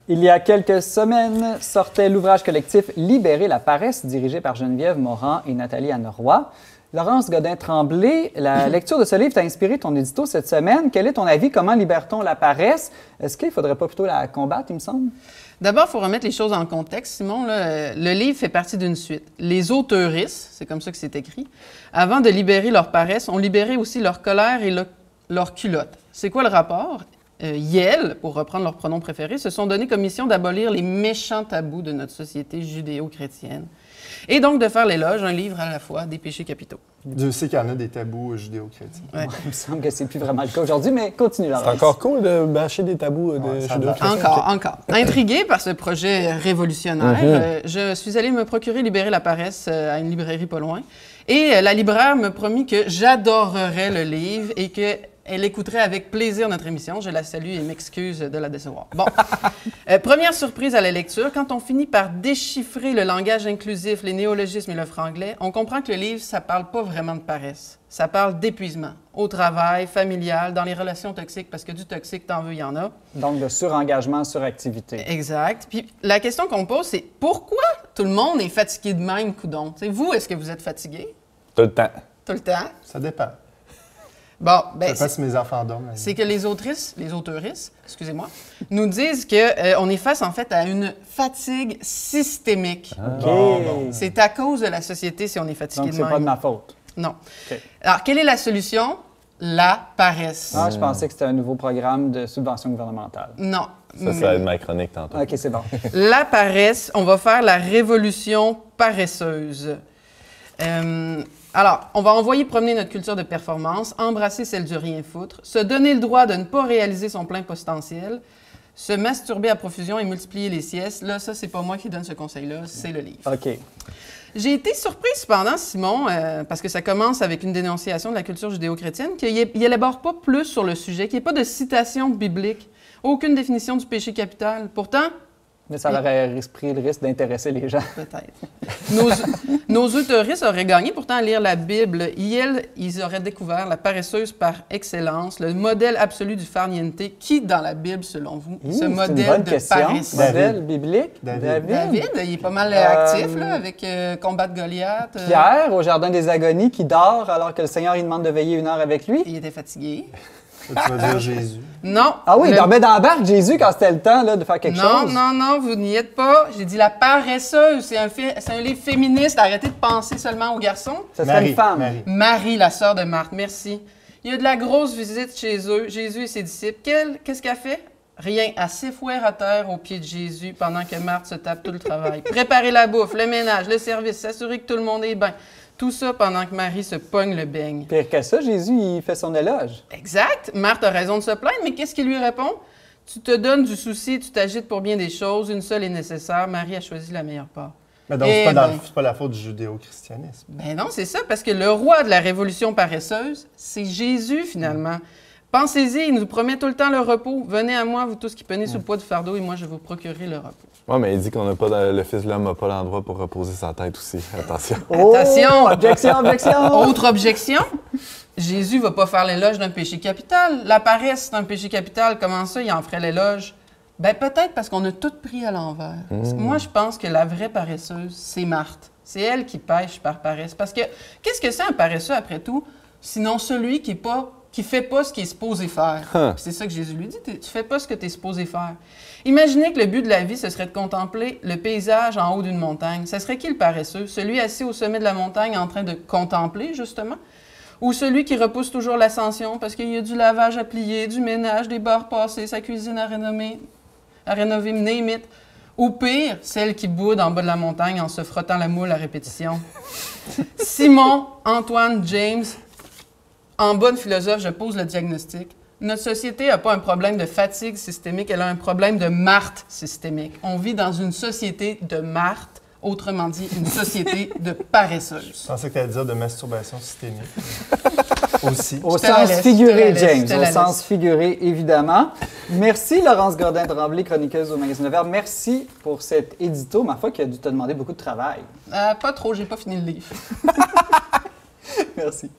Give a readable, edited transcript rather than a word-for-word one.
Il y a quelques semaines sortait l'ouvrage collectif Libérer la paresse, dirigé par Geneviève Moran et Nathalie Anneroy. Laurence Godin-Tremblay, la lecture de ce livre t'a inspiré ton édito cette semaine. Quel est ton avis? Comment libère-t-on la paresse? Est-ce qu'il ne faudrait pas plutôt la combattre, il me semble? D'abord, il faut remettre les choses en contexte, Simon. Le livre fait partie d'une suite. Les auteuristes, c'est comme ça que c'est écrit, avant de libérer leur paresse, ont libéré aussi leur colère et leur culotte. C'est quoi le rapport? Yel, pour reprendre leur pronom préféré, se sont donné comme mission d'abolir les méchants tabous de notre société judéo-chrétienne et donc de faire l'éloge, un livre à la fois, des péchés capitaux. Dieu sait qu'il y en a des tabous judéo-chrétiens. Ouais. Il me semble que c'est plus vraiment le cas aujourd'hui, mais continue, Laurence. C'est encore cool de bâcher des tabous de judéo-chrétiens. Encore. Intriguée par ce projet révolutionnaire, je suis allée me procurer Libérer la paresse à une librairie pas loin. Et la libraire me promit que j'adorerais le livre et qu'elle écouterait avec plaisir notre émission. Je la salue et m'excuse de la décevoir. Bon, première surprise à la lecture, quand on finit par déchiffrer le langage inclusif, les néologismes et le franglais, on comprend que le livre, ça parle pas vraiment de paresse. Ça parle d'épuisement, au travail, familial, dans les relations toxiques, parce que du toxique, t'en veux, il y en a. Donc de surengagement, suractivité. Exact. Puis la question qu'on me pose, c'est pourquoi tout le monde est fatigué de même, coudon? T'sais, vous, est-ce que vous êtes fatigué? Tout le temps. Tout le temps? Ça dépend. Bon, ben, ça dépend si mes enfants dorment. C'est que les auteuristes, excusez-moi, nous disent qu'on est face, en fait, à une fatigue systémique. OK. C'est à cause de la société si on est fatigué de même. Donc, c'est pas de ma faute. Non. Okay. Alors, quelle est la solution? La paresse. Ah, je pensais que c'était un nouveau programme de subvention gouvernementale. Non. Ça va être ma chronique tantôt. OK, c'est bon. La paresse, on va faire la révolution paresseuse. Alors, on va envoyer promener notre culture de performance, embrasser celle du rien foutre, se donner le droit de ne pas réaliser son plein potentiel, se masturber à profusion et multiplier les siestes. Là, ça, c'est pas moi qui donne ce conseil-là, c'est le livre. OK. J'ai été surprise, cependant, Simon, parce que ça commence avec une dénonciation de la culture judéo-chrétienne, qu'il n'élabore pas plus sur le sujet, qu'il n'y ait pas de citation biblique, aucune définition du péché capital. Pourtant... Mais ça aurait pris le risque d'intéresser les gens. Peut-être. Nos auteuristes auraient gagné pourtant à lire la Bible. Ils auraient découvert la paresseuse par excellence, le modèle absolu du farniente. Qui, dans la Bible, selon vous, ce modèle de paresse? Modèle biblique? David, il est pas mal actif là, avec combat de Goliath. Pierre, au Jardin des Agonies, qui dort alors que le Seigneur lui demande de veiller 1 heure avec lui. Il était fatigué. Tu vas dire Jésus. Non. Ah oui, il dormait dans la barque, Jésus, quand c'était le temps là, de faire quelque chose. Non, vous n'y êtes pas. J'ai dit la paresseuse. C'est un livre féministe. Arrêtez de penser seulement aux garçons. Ça serait une femme. Marie, la sœur de Marthe. Merci. Il y a de la grosse visite chez eux, Jésus et ses disciples. Qu'est-ce qu'elle fait? Rien. Elle s'effouère à terre aux pieds de Jésus pendant que Marthe se tape tout le travail. Préparer la bouffe, le ménage, le service, s'assurer que tout le monde est bien. Tout ça pendant que Marie se pogne le beigne. Pire que ça, Jésus, il fait son éloge. Exact. Marthe a raison de se plaindre, mais qu'est-ce qu'il lui répond? Tu te donnes du souci, tu t'agites pour bien des choses, une seule est nécessaire. Marie a choisi la meilleure part. Mais donc, c'est pas la faute du judéo-christianisme. Ben non, c'est ça, parce que le roi de la révolution paresseuse, c'est Jésus, finalement. Pensez-y, il nous promet tout le temps le repos. Venez à moi, vous tous qui prenez sous le poids du fardeau, et moi, je vais vous procurer le repos. Oui, mais il dit qu'on n'a pas le Fils de l'homme n'a pas l'endroit pour reposer sa tête aussi. Attention. Oh, attention! Objection! Autre objection? Jésus va pas faire l'éloge d'un péché capital. La paresse, c'est un péché capital. Comment ça, il en ferait l'éloge? Ben peut-être parce qu'on a tout pris à l'envers. Moi, je pense que la vraie paresseuse, c'est Marthe. C'est elle qui pêche par paresse. Parce que, qu'est-ce que c'est un paresseux, après tout, sinon celui qui fait pas ce qu'il est supposé faire. C'est ça que Jésus lui dit, tu fais pas ce que tu es supposé faire. Imaginez que le but de la vie, ce serait de contempler le paysage en haut d'une montagne. Ça serait qui le paresseux? Celui assis au sommet de la montagne en train de contempler, justement? Ou celui qui repousse toujours l'ascension parce qu'il y a du lavage à plier, du ménage, des bars passés, sa cuisine à rénover, name it. Ou pire, celle qui boude en bas de la montagne en se frottant la moule à répétition. Simon, Antoine, James, en bonne philosophe, je pose le diagnostic. Notre société n'a pas un problème de fatigue systémique, elle a un problème de Marthe systémique. On vit dans une société de Marthe, autrement dit, une société de paresseuses. Je pensais que tu allais dire de masturbation systémique. Aussi. Au sens figuré, James. Au sens figuré, évidemment. Merci, Laurence Godin-Tremblay, chroniqueuse au Magazine Le Verbe. Merci pour cet édito. Ma foi, qui a dû te demander beaucoup de travail. Pas trop, j'ai pas fini le livre. Merci.